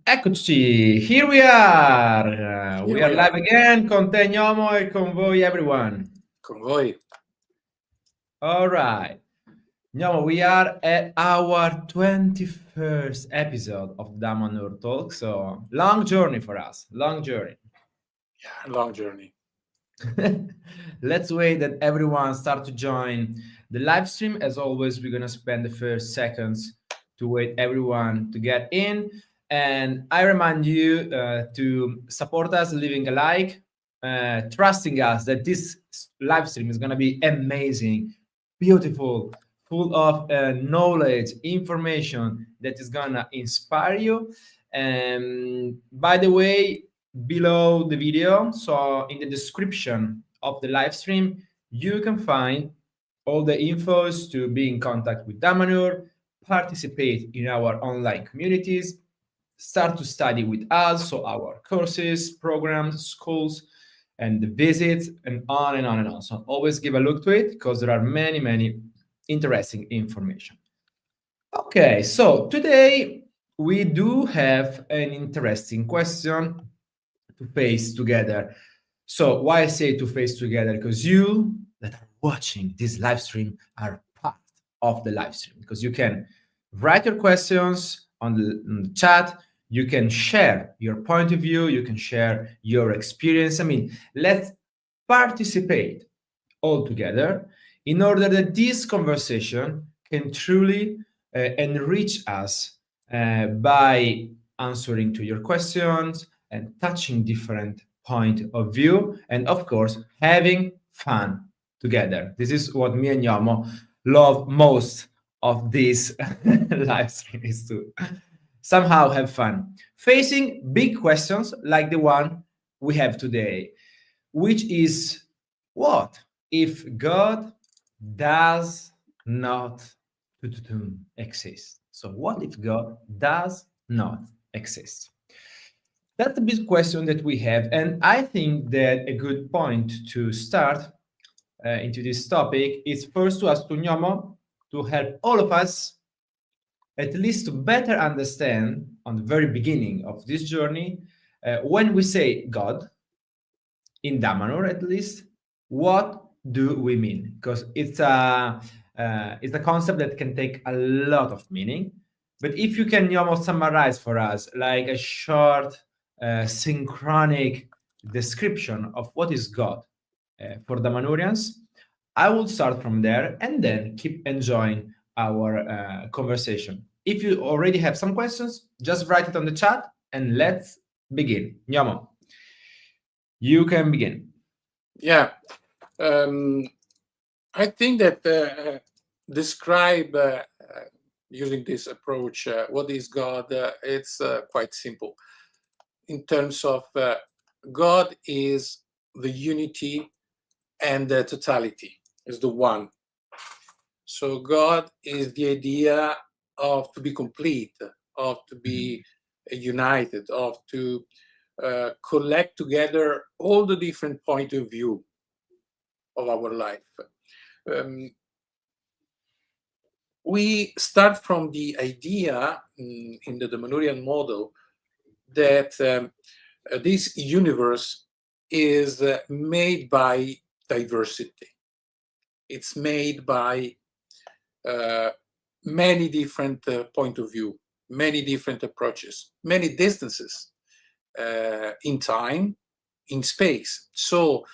Eccoci, here we are. We are live again con te Gnomo e con voi everyone. Con voi. All right. Gnomo, we are at our 21st episode of Damanhur Talk. So long journey for us, long journey. Yeah, long journey. Let's wait that everyone start to join the live stream. As always, we're gonna spend the first seconds to wait everyone to get in. And I remind you to support us, leaving a like, trusting us that this live stream is gonna be amazing, beautiful, full of knowledge, information that is gonna inspire you. And by the way, below the video, so in the description of the live stream, you can find all the infos to be in contact with Damanhur, participate in our online communities, start to study with us, so our courses, programs, schools, and the visits, and on and on and on. So always give a look to it because there are many, many interesting information. Okay, so today we do have an interesting question to face together. So why I say to face together? Because you that are watching this live stream are part of the live stream, because you can write your questions on the chat, you can share your point of view, you can share your experience. I mean, let's participate all together in order that this conversation can truly enrich us by answering to your questions and touching different point of view, and of course having fun together. This is what me and Gnomo love most of this live stream, is to somehow have fun facing big questions like the one we have today, which is, what if God does not exist? So what if God does not exist? That's the big question that we have. And I think that a good point to start into this topic is first to ask to Gnomo to help all of us at least to better understand on the very beginning of this journey, when we say God, in Damanhur at least, what do we mean? Because it's a concept that can take a lot of meaning. But if you can almost summarize for us like a short synchronic description of what is God for Damanhurians, I will start from there and then keep enjoying our conversation. If you already have some questions, just write it on the chat and let's begin. Gnomo, you can begin. Yeah. I think that describe using this approach, what is God? It's quite simple. In terms of God is the unity and the totality, is the one. So God is the idea of to be complete, of to be united, of to collect together all the different point of view of our life. We start from the idea in the Damanhurian model that this universe is made by diversity. It's made by many different point of view, many different approaches, many distances in time, in space. So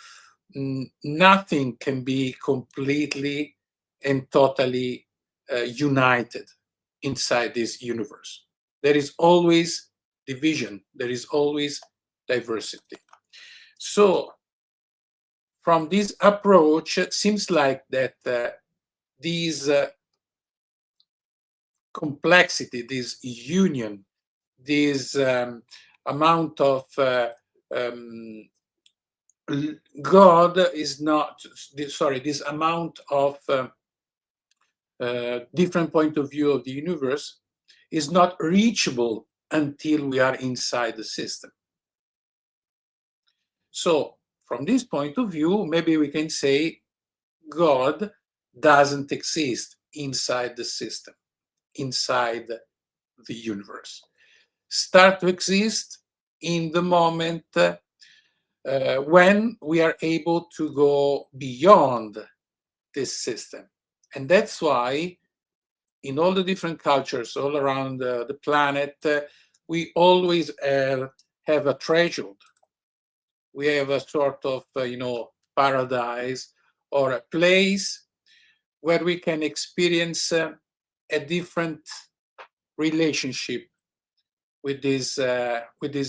nothing can be completely and totally united inside this universe. There is always division. There is always diversity. So from this approach, it seems like that these complexity, this union, this amount of God is not, sorry, this amount of different point of view of the universe is not reachable until we are inside the system. So from this point of view, maybe we can say God doesn't exist inside the system, inside the universe. start to exist in the moment when we are able to go beyond this system. And that's why in all the different cultures all around the planet, we always have a threshold. We have a sort of, paradise or a place where we can experience a different relationship with this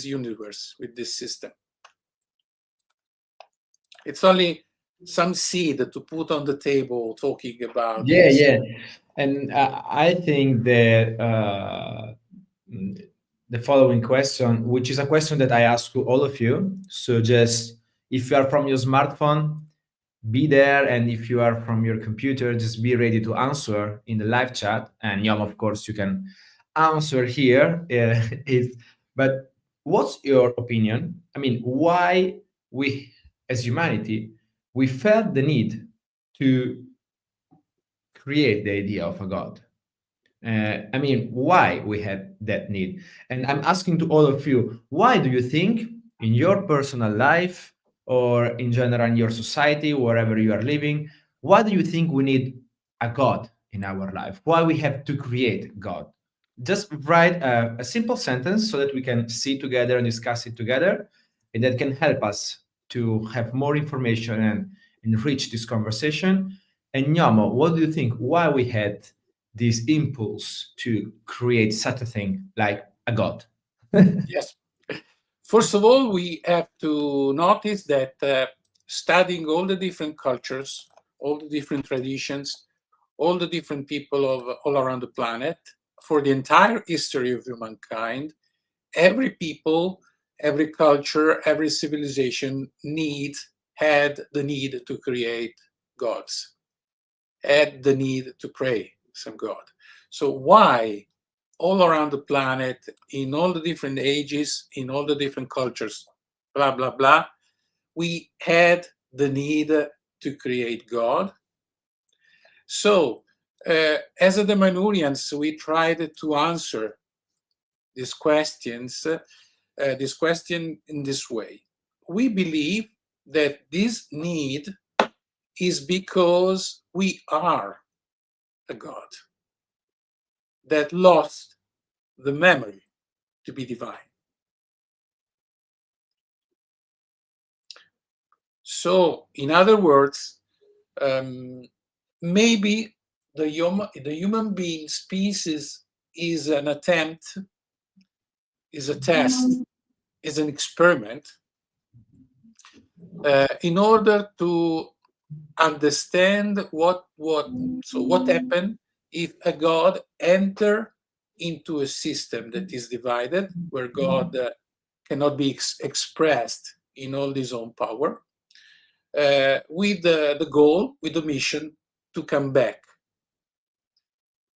universe, with this system. It's only some seed to put on the table talking about Yeah, this. yeah. And I think that the following question, which is a question that I ask to all of you. So just if you are from your smartphone, be there, and if you are from your computer, just be ready to answer in the live chat. And Yom, of course, you can answer here. But what's your opinion? I mean, why we, as humanity, we felt the need to create the idea of a god? I mean, why we had that need? And I'm asking to all of you, why do you think in your personal life or in general in your society, wherever you are living, why do you think we need a God in our life? Why we have to create God? Just write a simple sentence so that we can see together and discuss it together, and that can help us to have more information and enrich this conversation. And Nyamo, what do you think? Why we had this impulse to create such a thing like a god? Yes. First of all, we have to notice that studying all the different cultures, all the different traditions, all the different people of all around the planet, for the entire history of humankind, every people, every culture, every civilization had the need to create gods, had the need to pray some god. So why all around the planet, in all the different ages, in all the different cultures, blah, blah, blah, we had the need to create God? So as a Damanhurians, we tried to answer these questions, this question in this way. We believe that this need is because we are a God that lost the memory to be divine. So, in other words, maybe the human being species is an attempt, is a test, is an experiment in order to understand what happened if a god enter into a system that is divided, where God cannot be expressed in all his own power, with the goal, with the mission to come back,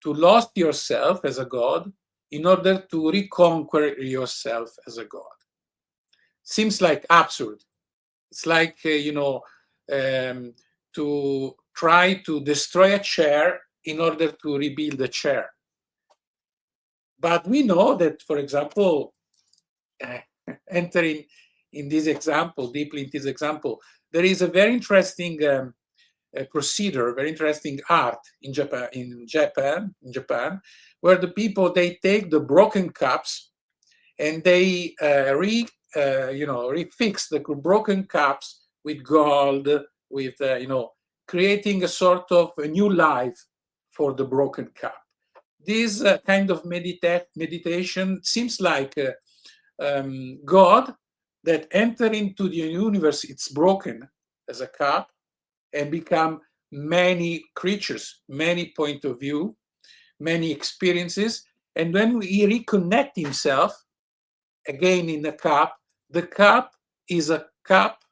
to lost yourself as a god in order to reconquer yourself as a god. Seems like absurd. It's like, to try to destroy a chair in order to rebuild a chair. But we know that, for example, entering in this example, deeply in this example, there is a very interesting procedure, very interesting art in Japan, where the people, they take the broken cups and they refix the broken cups with gold, with creating a sort of a new life for the broken cup. This kind of meditation seems like God that enter into the universe, it's broken as a cup, and become many creatures, many point of view, many experiences. And when he reconnect himself again in the cup is a cup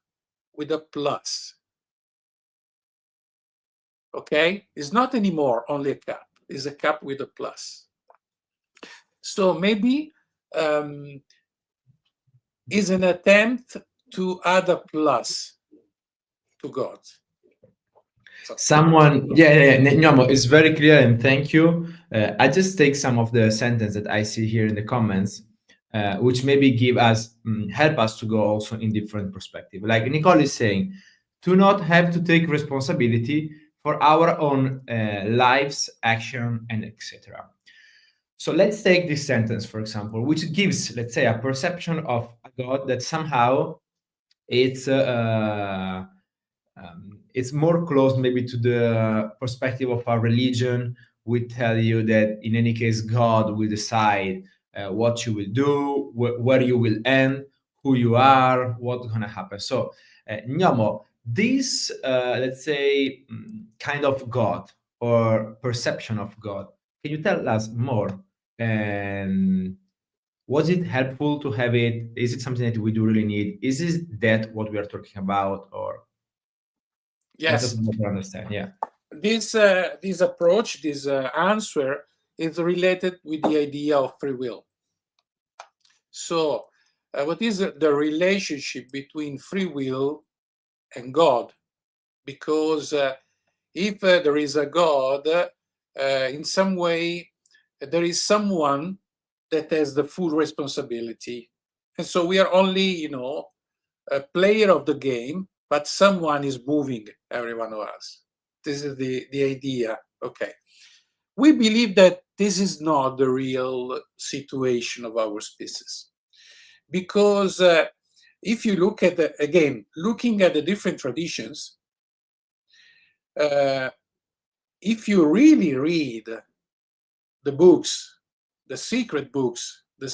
with a plus. Okay? It's not anymore only a cup. It's a cup with a plus. So maybe is an attempt to add a plus to God. Someone, yeah, Gnomo, it's very clear, and thank you. I just take some of the sentence that I see here in the comments. which maybe give us help us to go also in different perspective. Like Nicole is saying, to not have to take responsibility for our own lives, action, and etc. So let's take this sentence, for example, which gives, let's say, a perception of a God that somehow it's it's more close maybe to the perspective of our religion. We tell you that in any case, God will decide what you will do, where you will end, who you are, what's going to happen. So, Gnomo, this, let's say, kind of God or perception of God, can you tell us more? And was it helpful to have it? Is it something that we do really need? Is this that what we are talking about? Or let us Yes, better understand. Yeah. this approach, this answer is related with the idea of free will. So, what is the relationship between free will and God? Because if there is a God, in some way, there is someone that has the full responsibility. And so we are only, a player of the game, but someone is moving every one of us. This is the idea. Okay. We believe that this is not the real situation of our species. Because if you look at, again, looking at the different traditions, if you really read the books, the secret books, the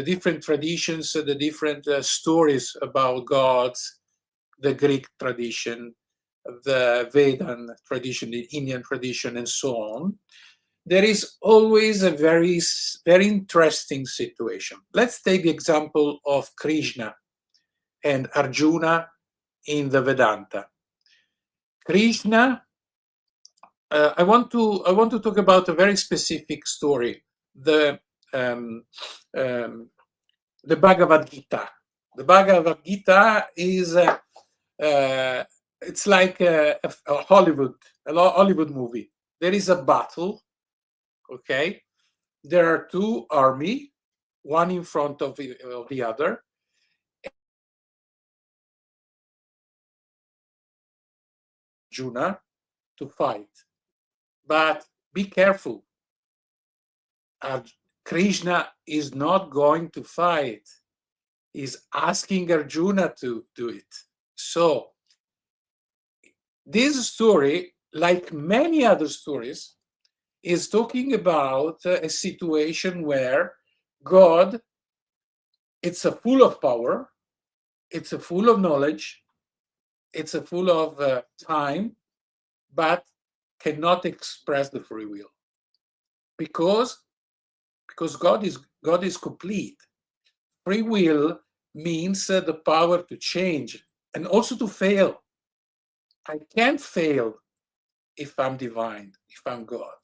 different traditions, the different stories about gods, the Greek tradition, the Vedan tradition, the Indian tradition, and so on, there is always a very, very interesting situation. Let's take the example of Krishna and Arjuna in the Vedanta. Krishna, I want to talk about a very specific story, the Bhagavad Gita. The Bhagavad Gita is it's like a Hollywood movie. There is a battle. Okay, there are two armies, one in front of the other. Arjuna to fight, but be careful. Krishna is not going to fight. He's asking Arjuna to do it. So this story, like many other stories, is talking about a situation where God, it's a full of power, it's a full of knowledge, it's a full of time, but cannot express the free will because God is complete. Free will means the power to change and also to fail. I can't fail if I'm divine, if I'm God.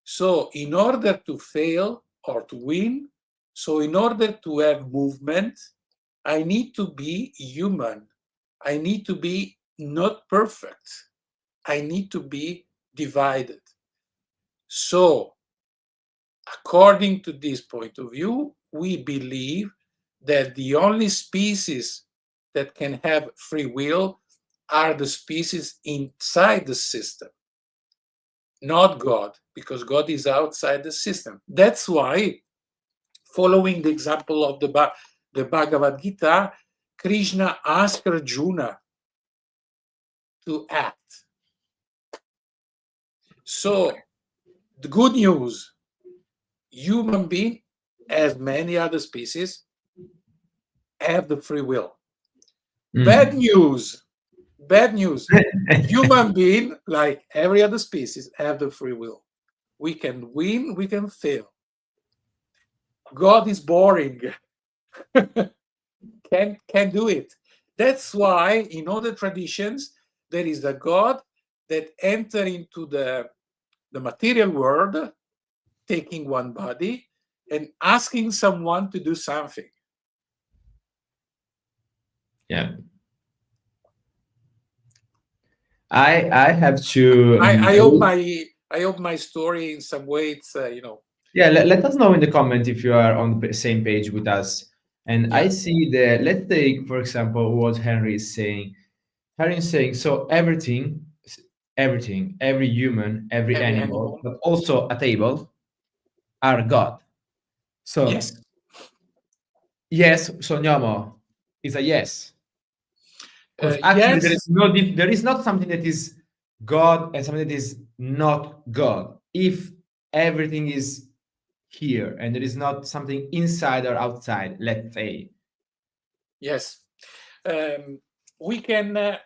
So in order to fail or to win, so in order to have movement, I need to be human. I need to be not perfect. I need to be divided. So according to this point of view, we believe that the only species that can have free will are the species inside the system, not God, because God is outside the system. That's why, following the example of the Bhagavad Gita, Krishna asked Arjuna to act. So the good news, human being, as many other species, have the free will. Bad news, human being, like every other species, have the free will. We can win, we can fail. God is boring. Can't do it. That's why in other traditions there is a God that enter into the material world, taking one body and asking someone to do something. Yeah. I have to. I hope my story in some way it's Yeah, let us know in the comment if you are on the same page with us. And I Yeah, see the, let's take, for example, what Henry is saying. Henry is saying, so everything, every human, every every animal, animal. but also a table are God. So, Yes, yes, so Gnomo is a yes. Because actually there is yes, there is not something that is God and something that is not God. If everything is here and there is not something inside or outside, let's say. yes. Um, we can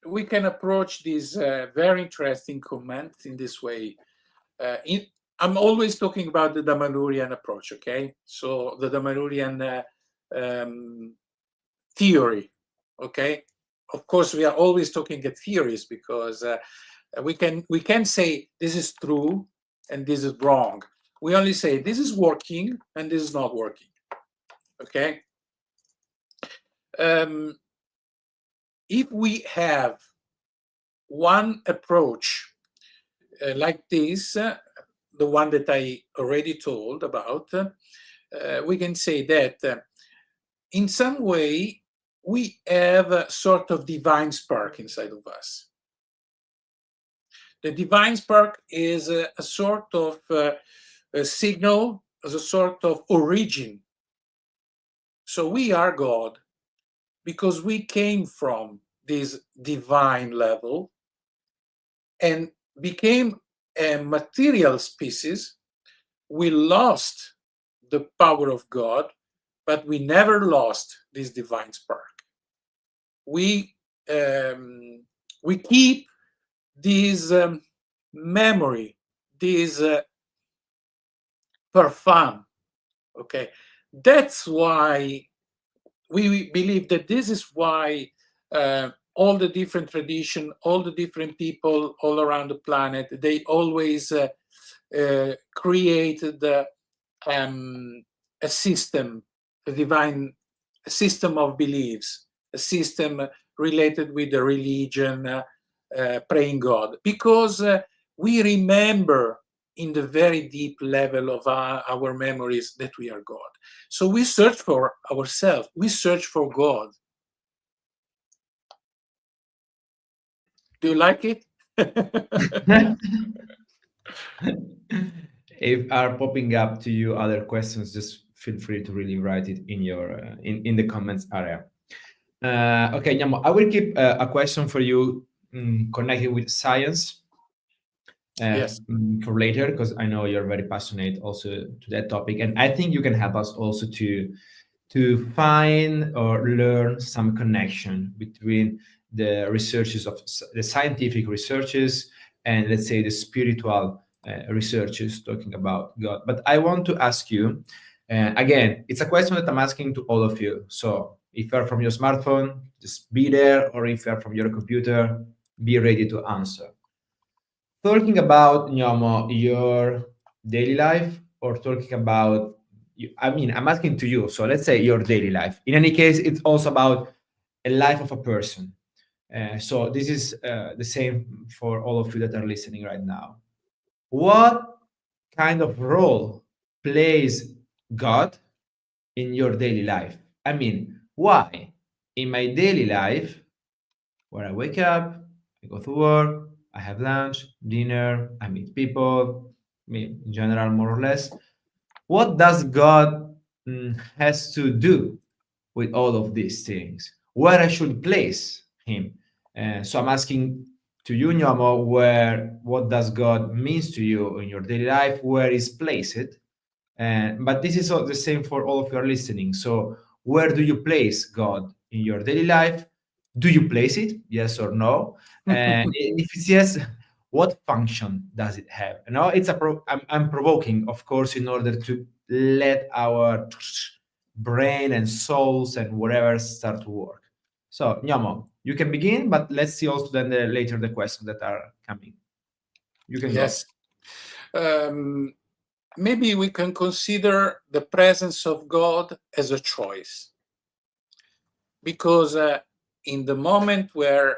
we can approach this very interesting comment in this way. I'm always talking about the Damanhurian approach, okay? So the Damanhurian um, theory, okay? Of course, we are always talking at theories because we can say this is true and this is wrong. We only say this is working and this is not working, okay? If we have one approach like this, the one that I already told about, we can say that in some way we have a sort of divine spark inside of us. The divine spark is a sort of a signal, as a sort of origin. So we are God because we came from this divine level and became a material species. We lost the power of God, but we never lost this divine spark. We we keep this memory, this parfum. Okay, that's why we believe that this is why all the different tradition, all the different people all around the planet, they always created a system, a divine a system of beliefs, a system related with the religion, praying God, because we remember in the very deep level of our memories that we are God. So we search for ourselves, we search for God. Do you like it? If are popping up to you other questions, just feel free to really write it in your in the comments area. Okay, Nyamo, I will keep a question for you connected with science Yes. for later, because I know you're very passionate also to that topic, and I think you can help us also to find or learn some connection between the researches of the scientific researches and, let's say, the spiritual researches talking about God. But I want to ask you again, it's a question that I'm asking to all of you. So if you're from your smartphone, just be there, or if you're from your computer, be ready to answer. Talking about, Nyomo, your daily life, or talking about, I mean, I'm asking to you. So let's say your daily life. In any case, it's also about a life of a person. So this is the same for all of you that are listening right now. What kind of role plays God in your daily life? I mean, why? In my daily life, where I wake up, I go to work, I have lunch, dinner, I meet people, I mean, in general, more or less. What does God has to do with all of these things? Where I should place Him? So I'm asking to you, Nyomo, what does God means to you in your daily life? Where is placed? But this is the same for all of your listening. So, where do you place God in your daily life? Do you place it? Yes or no? And if it's yes, what function does it have? You know, it's I'm provoking, of course, in order to let our brain and souls and whatever start to work. So, Nyomo, you can begin, but let's see also then later the questions that are coming. You can go. Yes. Um, Maybe we can consider the presence of God as a choice, because in the moment where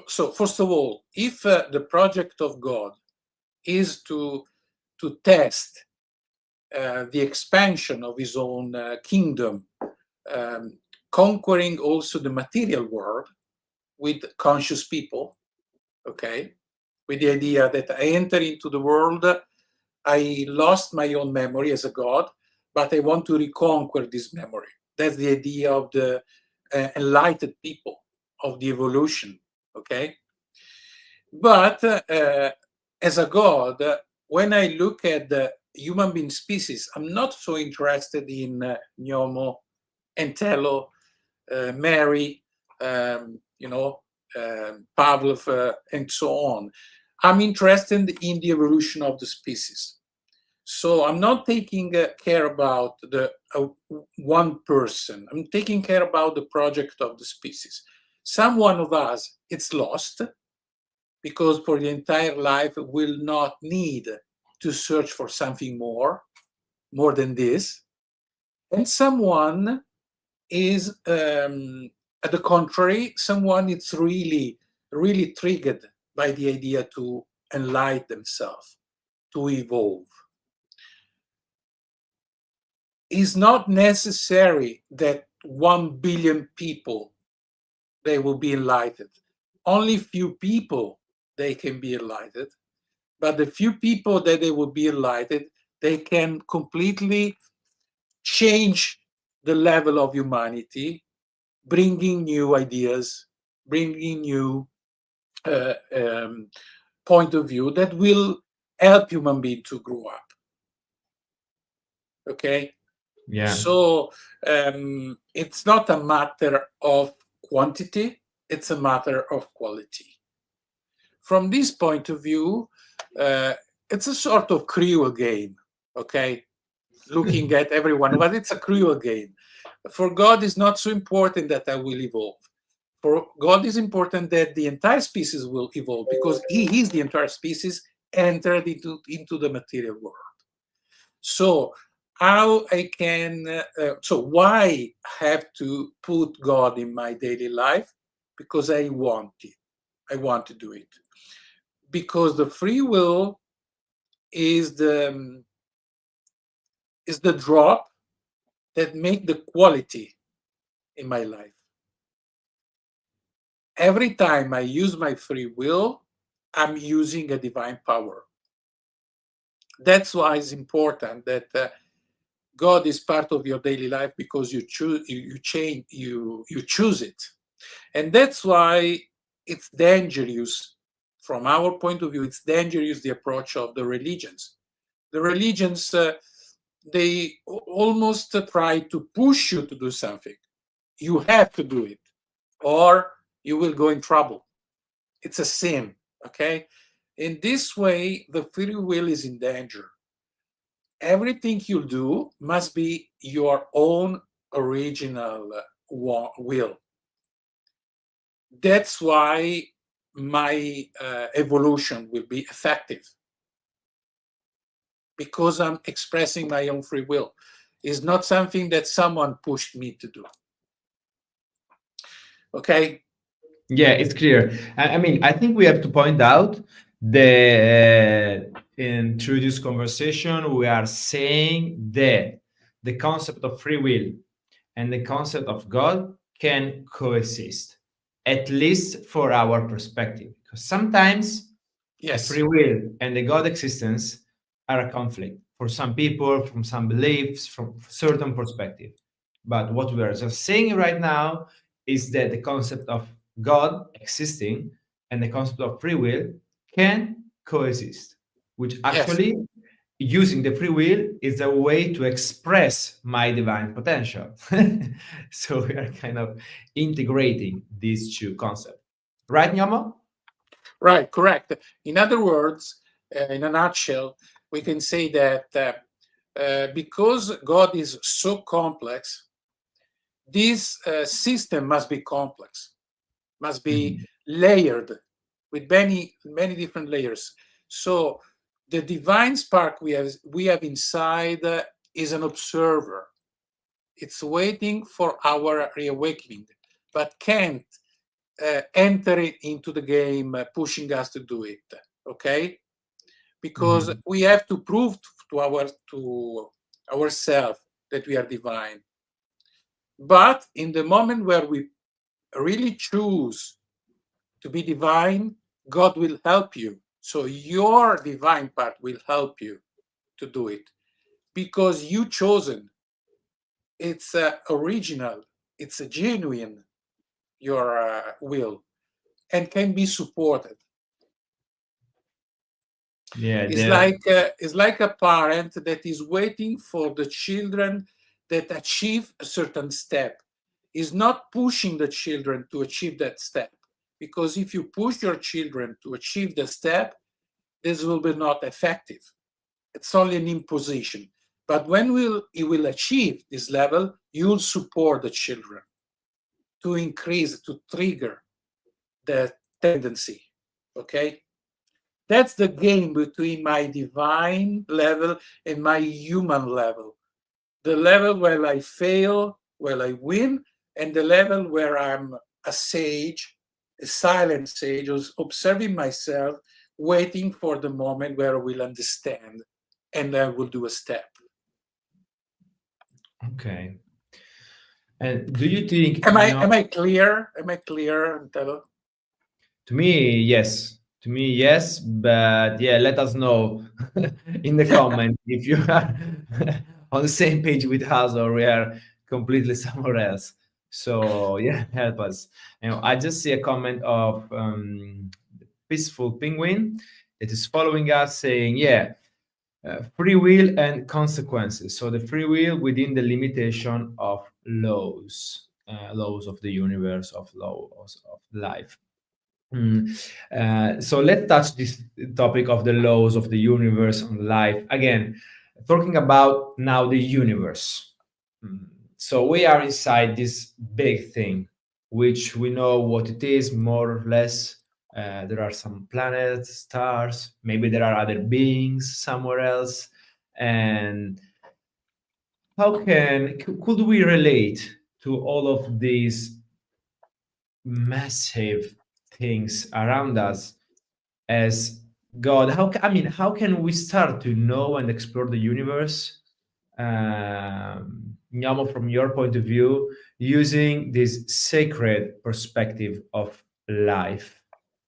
so first of all, if the project of God is to to test the expansion of his own kingdom, conquering also the material world with conscious people, okay? With the idea that I enter into the world, I lost my own memory as a god, but I want to reconquer this memory. That's the idea of the enlightened people, of the evolution, okay? But as a god, when I look at the human being species, I'm not so interested in Gnomo, Entello, Mary, Pavlov, and so on. I'm interested in the evolution of the species. So I'm not taking care about the one person. I'm taking care about the project of the species. Some one of us, it's lost, because for the entire life will not need to search for something more than this. And someone is, at the contrary, someone is really, really triggered by the idea to enlighten themselves, to evolve. It's not necessary that 1 billion people, they will be enlightened. Only few people, they can be enlightened. But the few people that they will be enlightened, they can completely change the level of humanity, bringing new ideas, bringing new point of view that will help human being to grow up. Okay? Yeah. So it's not a matter of quantity, it's a matter of quality. From this point of view, it's a sort of cruel game, okay? Looking at everyone, but it's a cruel game. For God, it's not so important that I will evolve. For God, it's important that the entire species will evolve, because He is the entire species entered into the material world. So how I can, so why have to put God in my daily life? Because I want it. I want to do it. Because the free will is the drop that make the quality in my life. Every time I use my free will, I'm using a divine power. That's why it's important that God is part of your daily life, because you choose, you choose it, and that's why it's dangerous. From our point of view, it's dangerous, the approach of the religions. The religions, they almost try to push you to do something. You have to do it, or you will go in trouble. It's a sin, okay? In this way, the free will is in danger. Everything you do must be your own original will. That's why my evolution will be effective, because I'm expressing my own free will. It's not something that someone pushed me to do. Okay? Yeah, it's clear. I mean, I think we have to point out the through this conversation, we are saying that the concept of free will and the concept of God can coexist, at least for our perspective. Because sometimes the Yes. free will and the God existence are a conflict for some people, from some beliefs, from certain perspective. But what we are just saying right now is that the concept of God existing and the concept of free will can coexist, which Yes. actually using the free will is a way to express my divine potential. So we are kind of integrating these two concepts. Right, Nyomo? Right, correct. In other words, in a nutshell, we can say that because God is so complex, this system must be complex, must be Mhm. layered with many, many different layers. So the divine spark we have inside is an observer. It's waiting for our reawakening, but can't enter it into the game, pushing us to do it. Okay, because we have to prove to ourselves that we are divine. But in the moment where we really choose to be divine, God will help you. So your divine part will help you to do it because you chosen. It's original. It's a genuine, your will, and can be supported. Yeah, It's like a parent that is waiting for the children that achieve a certain step. Is not pushing the children to achieve that step, because if you push your children to achieve the step, this will be not effective. It's only an imposition. But when you will achieve this level, you'll support the children to increase, to trigger the tendency. Okay? That's the game between my divine level and my human level. The level where I fail, where I win, and the level where I'm a sage, a silent sage, who's observing myself, waiting for the moment where I will understand and I will do a step. okay. And do you think, Am I clear? Am I clear, Entello? to me, yes. To me, yes. But yeah, let us know in the comment if you are on the same page with us or we are completely somewhere else. So yeah, help us. I just see a comment of Peaceful Penguin that is following us saying, yeah, free will and consequences. So the free will within the limitation of laws of the universe, of laws of life. So let's touch this topic of the laws of the universe and life again, talking about now the universe. So we are inside this big thing, which we know what it is more or less. There are some planets, stars, maybe there are other beings somewhere else. And how could we relate to all of these massive things around us as God? How can we start to know and explore the universe, Gnomo, from your point of view, using this sacred perspective of life?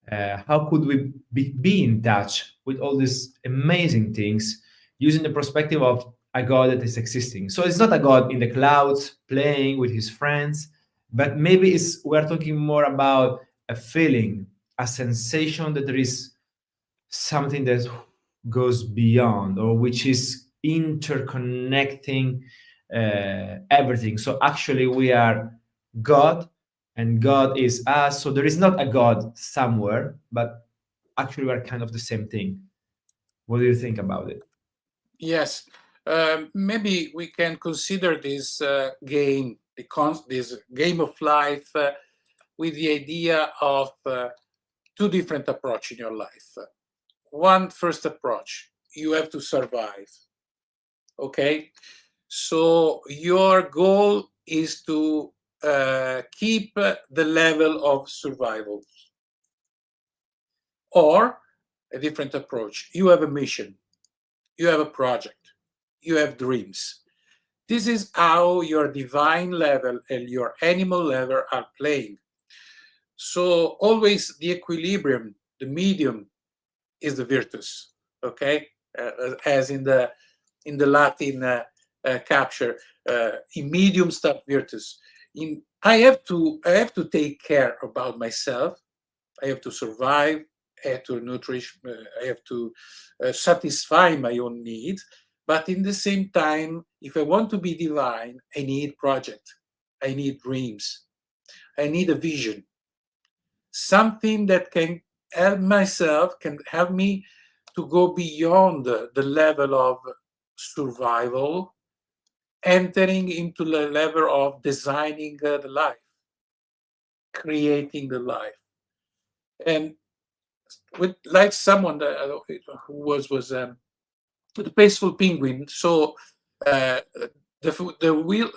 How could we be in touch with all these amazing things using the perspective of a God that is existing? So it's not a God in the clouds playing with his friends, but maybe we're talking more about a feeling, a sensation that there is something that goes beyond, or which is interconnecting everything. So actually we are God and God is us. So there is not a God somewhere, but actually we're kind of the same thing. What do you think about it? Yes. Maybe we can consider this game, this game of life, with the idea of two different approaches in your life. One first approach, you have to survive. Okay? So your goal is to keep the level of survival. Or a different approach, you have a mission, you have a project, you have dreams. This is how your divine level and your animal level are playing. So always the equilibrium, the medium, is the virtus. Okay, as in the Latin capture, in medium stat virtus. I have to take care about myself. I have to survive. I have to nourish. I have to satisfy my own needs. But in the same time, if I want to be divine, I need project. I need dreams. I need a vision. Something that can help myself, can help me to go beyond the level of survival, entering into the level of designing the life, creating the life. And with like someone that, who was the Peaceful Penguin. So the will,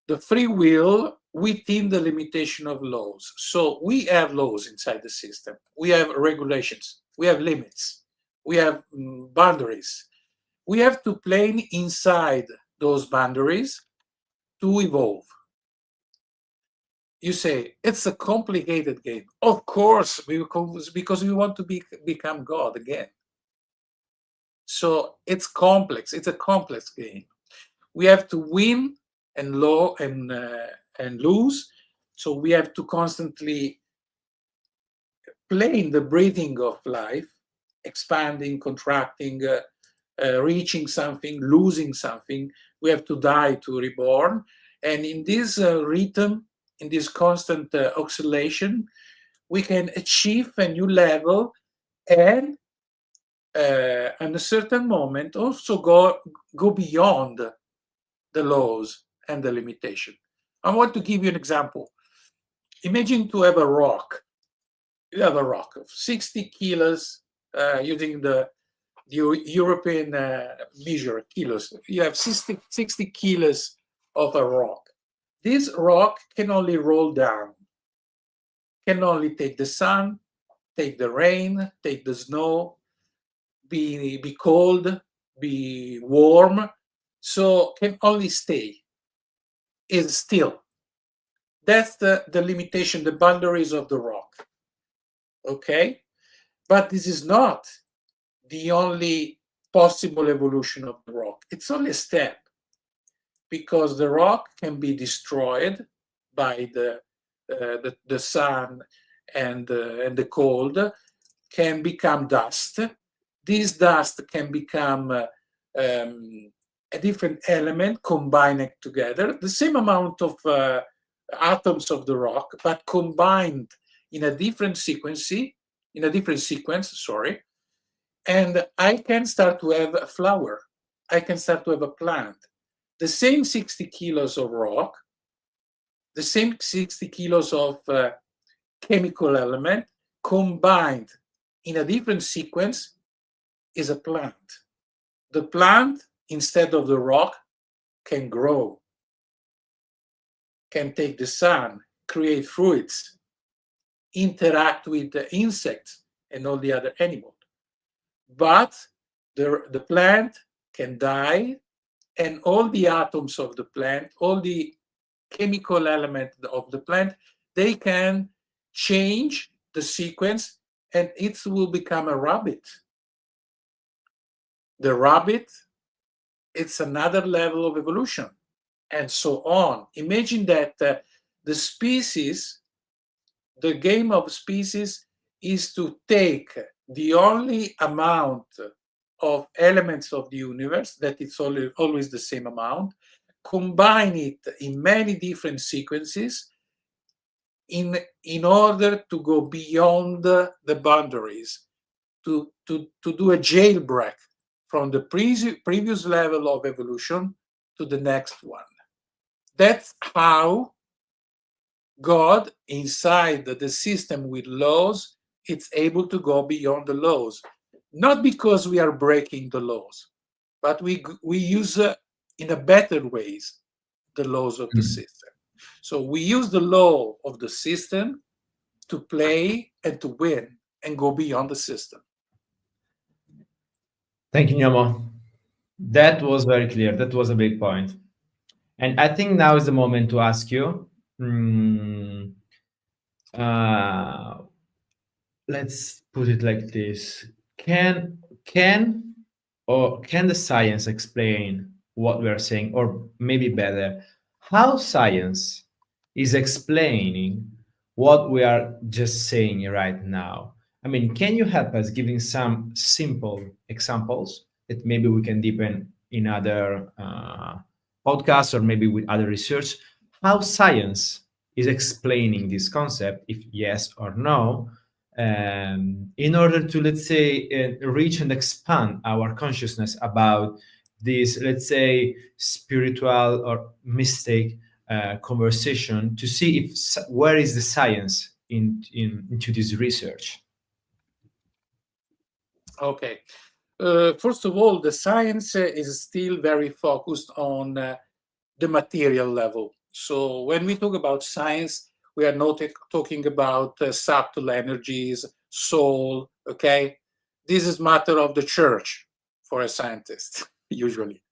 the free will within the limitation of laws. So we have laws inside the system. We have regulations. We have limits. we have boundaries. We have to play inside those boundaries to evolve. You say it's a complicated game. Of course, because we want to become God again. So it's complex. It's a complex game. We have to win and lose. So we have to constantly play in the breathing of life, expanding, contracting, reaching something, losing something. We have to die to reborn. And in this rhythm, in this constant oscillation, we can achieve a new level and at a certain moment also go beyond the laws and the limitation. I want to give you an example. Imagine to have a rock. You have a rock of 60 kilos using the European measure kilos. You have 60 kilos of a rock. This rock can only roll down, can only take the sun, take the rain, take the snow, be cold, be warm, so can only stay, is still. That's the limitation, the boundaries of the rock. Okay? But this is not the only possible evolution of the rock. It's only a step, because the rock can be destroyed by the sun and the cold, can become dust. This dust can become a different element combined together, the same amount of atoms of the rock, but combined in a different sequence, and I can start to have a flower. I can start to have a plant. The same 60 kilos of rock, the same 60 kilos of chemical element combined in a different sequence is a plant. The plant, instead of the rock, can grow, can take the sun, create fruits, interact with the insects and all the other animals. But the plant can die, and all the atoms of the plant, all the chemical elements of the plant, they can change the sequence, and it will become a rabbit. The rabbit, it's another level of evolution, and so on. Imagine that the species, the game of species is to take the only amount of elements of the universe, that it's always the same amount, combine it in many different sequences in order to go beyond the boundaries, to do a jailbreak from the previous level of evolution to the next one. That's how God, inside the system with laws, it's able to go beyond the laws. Not because we are breaking the laws, but we use in a better ways the laws of the system. So we use the law of the system to play and to win and go beyond the system. Thank you, Gnomo. That was very clear. That was a big point. And I think now is the moment to ask you, let's put it like this. Can the science explain what we are saying? Or maybe better, how science is explaining what we are just saying right now? I mean, can you help us giving some simple examples that maybe we can deepen in other podcasts or maybe with other research? How science is explaining this concept, if yes or no, in order to, let's say, reach and expand our consciousness about this, let's say, spiritual or mystic conversation, to see if where is the science into this research. Okay. First of all, the science is still very focused on the material level. So when we talk about science, we are not talking about subtle energies, soul, okay? this is matter of the church for a scientist, usually.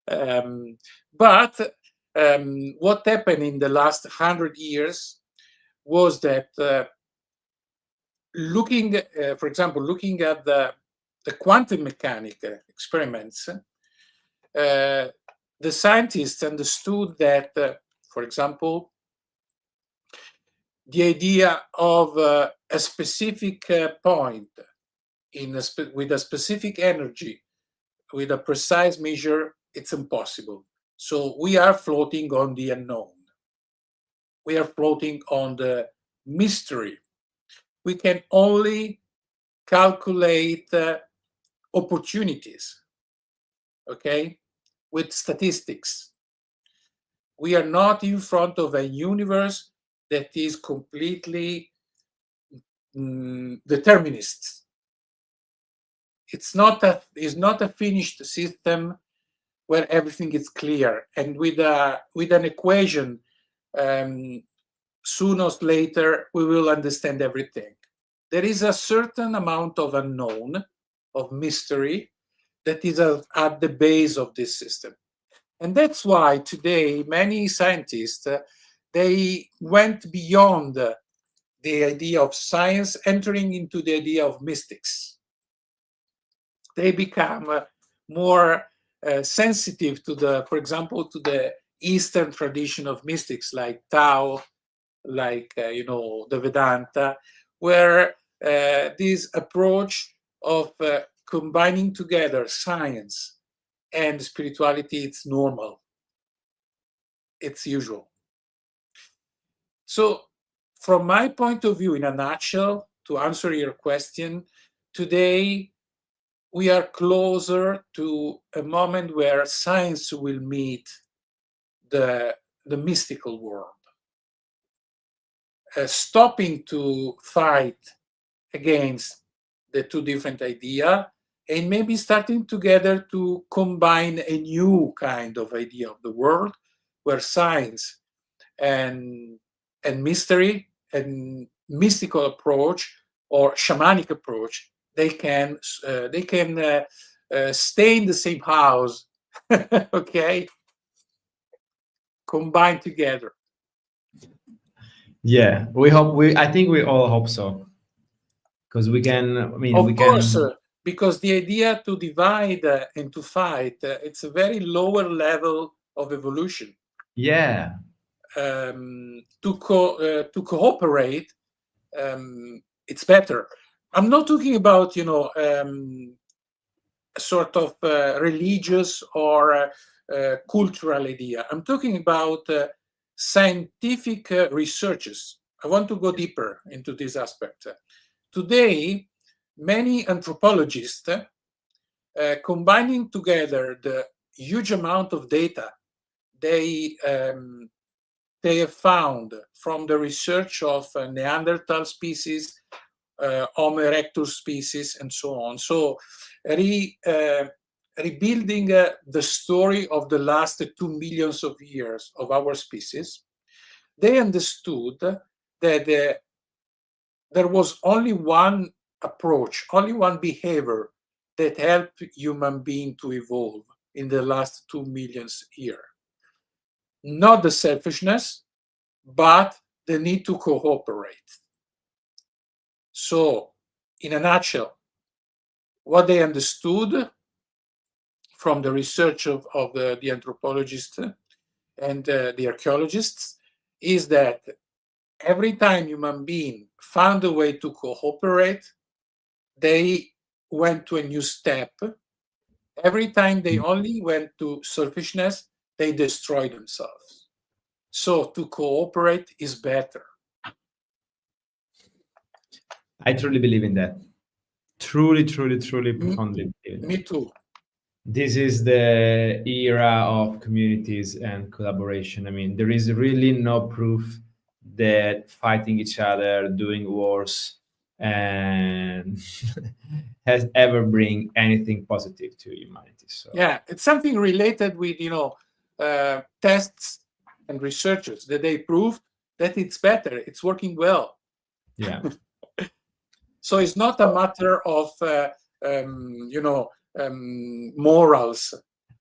But what happened in the last 100 years was that for example, looking at the quantum mechanic experiments, the scientists understood that, for example, the idea of a specific point with a specific energy, with a precise measure, it's impossible. So we are floating on the unknown. We are floating on the mystery. We can only calculate opportunities, okay, with statistics. We are not in front of a universe that is completely determinist. It's not a finished system where everything is clear, and with an equation, sooner or later we will understand everything. There is a certain amount of unknown, of mystery, that is at the base of this system. And that's why today many scientists, they went beyond the idea of science, entering into the idea of mystics. They become more sensitive to for example, to the Eastern tradition of mystics like Tao, like the Vedanta, where this approach of combining together science and spirituality, it's normal, it's usual. So from my point of view, in a nutshell, to answer your question, today we are closer to a moment where science will meet the mystical world, stopping to fight against the two different ideas, and maybe starting together to combine a new kind of idea of the world, where science and mystery and mystical approach or shamanic approach, they can stay in the same house, okay, combined together. Yeah, I think we all hope so, because we can. I mean, of we course, can. because the idea to divide and to fight, it's a very lower level of evolution. Yeah. To cooperate, it's better. I'm not talking about sort of religious or cultural idea. I'm talking about scientific researches. I want to go deeper into this aspect. Today, many anthropologists, combining together the huge amount of data they have found from the research of Neanderthal species, Homo erectus species, and so on. So rebuilding the story of the last 2 million of years of our species, they understood that there was only one approach, only one behavior that helped human being to evolve in the last 2 million years. Not the selfishness, but the need to cooperate. So, in a nutshell, what they understood from the research of the anthropologists and the archaeologists is that every time human beings found a way to cooperate, they went to a new step. Every time they only went to selfishness, they destroyed themselves. So to cooperate is better. I truly believe in that. Truly, profoundly believe in that. Me too. This is the era of communities and collaboration. I mean, there is really no proof that fighting each other, doing wars, and has ever bring anything positive to humanity. So yeah, it's something related with tests and researchers that they proved that it's better, it's working well. Yeah. So it's not a matter of morals.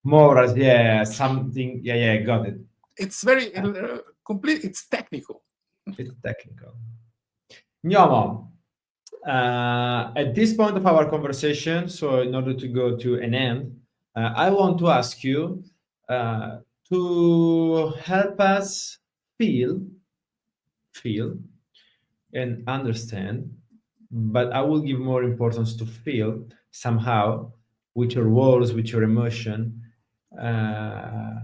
Morals, yeah, something, yeah, got it. It's very complete. It's technical. It's technical. Gnomo, at this point of our conversation, so in order to go to an end, I want to ask you to help us feel and understand, but I will give more importance to feel somehow with your words, with your emotion, uh,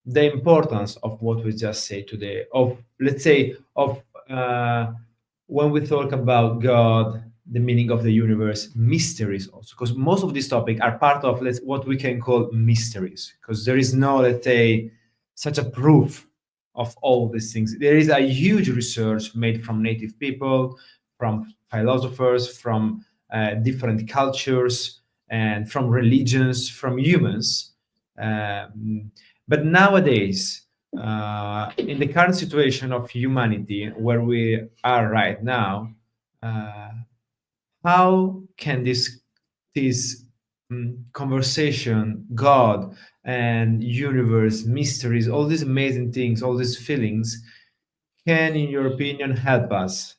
the importance of what we just say today, of, let's say, of when we talk about God, the meaning of the universe, mysteries also, because most of these topics are part of what we can call mysteries, because there is no, let's say, such a proof of all these things. There is a huge research made from native people, from philosophers, from different cultures, and from religions, from humans. But nowadays, in the current situation of humanity where we are right now, uh, how can this conversation, God and universe, mysteries, all these amazing things, all these feelings, can, in your opinion, help us?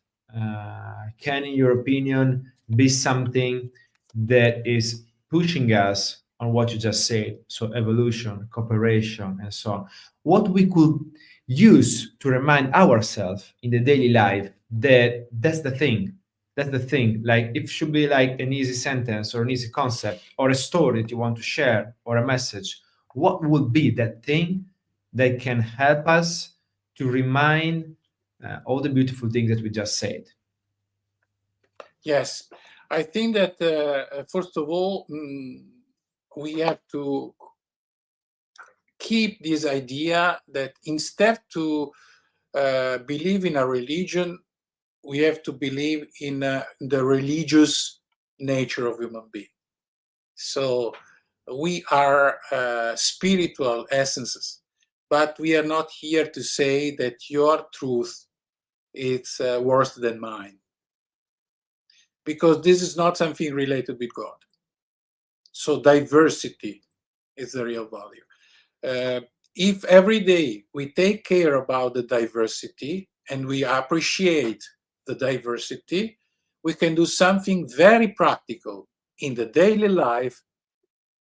Can, in your opinion, be something that is pushing us on what you just said? So, evolution, cooperation, and so on. What we could use to remind ourselves in the daily life that that's the thing. That's the thing. Like, it should be like an easy sentence or an easy concept or a story that you want to share or a message. What would be that thing that can help us to remind all the beautiful things that we just said? Yes, I think that first of all, we have to keep this idea that instead to believe in a religion, we have to believe in the religious nature of human being. So we are spiritual essences, but we are not here to say that your truth is worse than mine, because this is not something related with God. So diversity is the real value. If every day we take care about the diversity and we appreciate the diversity, we can do something very practical in the daily life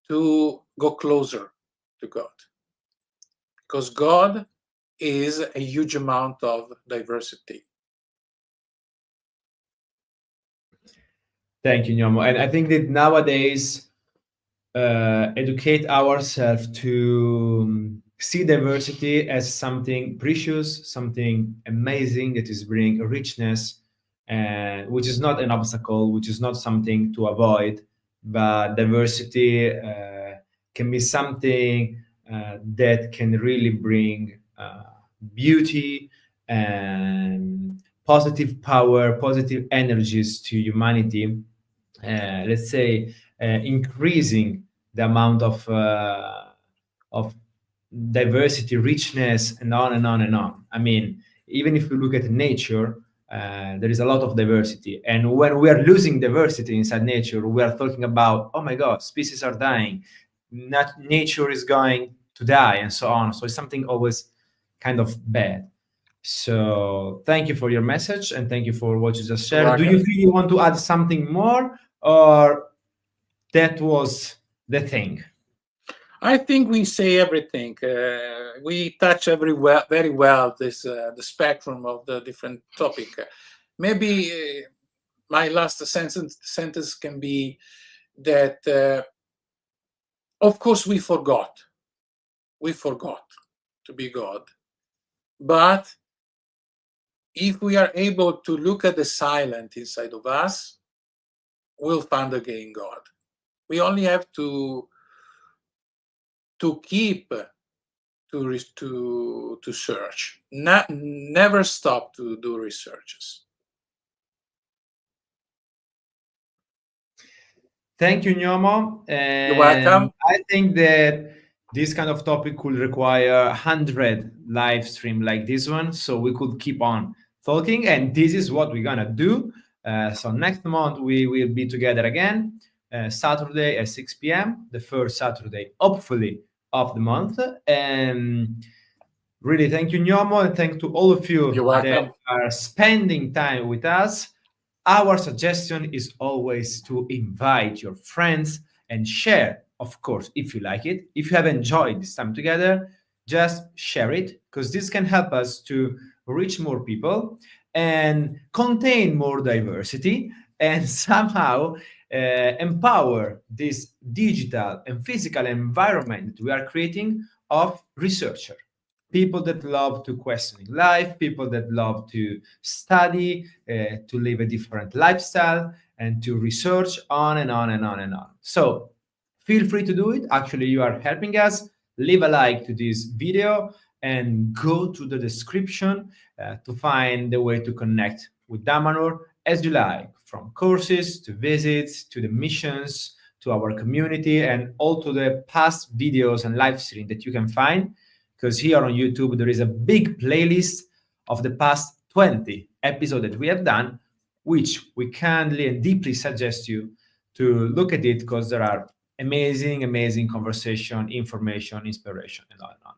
to go closer to God. Because God is a huge amount of diversity. Thank you, Nyomo. And I think that nowadays, educate ourselves to see diversity as something precious, something amazing that is bringing richness, and which is not an obstacle, which is not something to avoid, but diversity can be something that can really bring beauty and positive power, positive energies to humanity. Let's say increasing the amount of diversity, richness, and on and on and on. I mean, even if we look at nature, there is a lot of diversity, and when we are losing diversity inside nature, we are talking about, oh my God, species are dying, nature is going to die, and so on. So it's something always kind of bad. So thank you for your message and thank you for what you just shared. Do you feel you want to add something more, or that was the thing? I think we say everything. We touch very well this the spectrum of the different topic. Maybe my last sentence can be that of course we forgot to be God, but if we are able to look at the silent inside of us, we'll find again God. We only have to keep to search. Never stop to do researches. Thank you, Nyomo. And You're welcome. I think that this kind of topic could require 100 live stream like this one, so we could keep on talking. And this is what we're gonna do. So next month we will be together again, Saturday at 6 p.m., the first Saturday, hopefully, of the month. And really, thank you, Gnomo, and thank to all of You're you that welcome. are spending time with us. Our suggestion is always to invite your friends and share, of course, if you like it. If you have enjoyed this time together, just share it, because this can help us to reach more people and contain more diversity, and somehow empower this digital and physical environment we are creating of researchers, people that love to question life, people that love to study, to live a different lifestyle, and to research on and on and on and on. So feel free to do it. Actually, you are helping us. Leave a like to this video and go to the description to find the way to connect with Damanhur as you like, from courses to visits to the missions to our community and all to the past videos and live stream that you can find, because here on YouTube there is a big playlist of the past 20 episodes that we have done, which we kindly and deeply suggest you to look at it, because there are amazing, amazing conversation, information, inspiration, and on and on.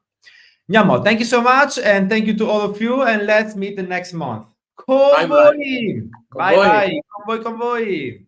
Nyamo, thank you so much, and thank you to all of you, and let's meet the next month. Bye bye. Convoy! Bye Convoy. bye! Convoy, convoy!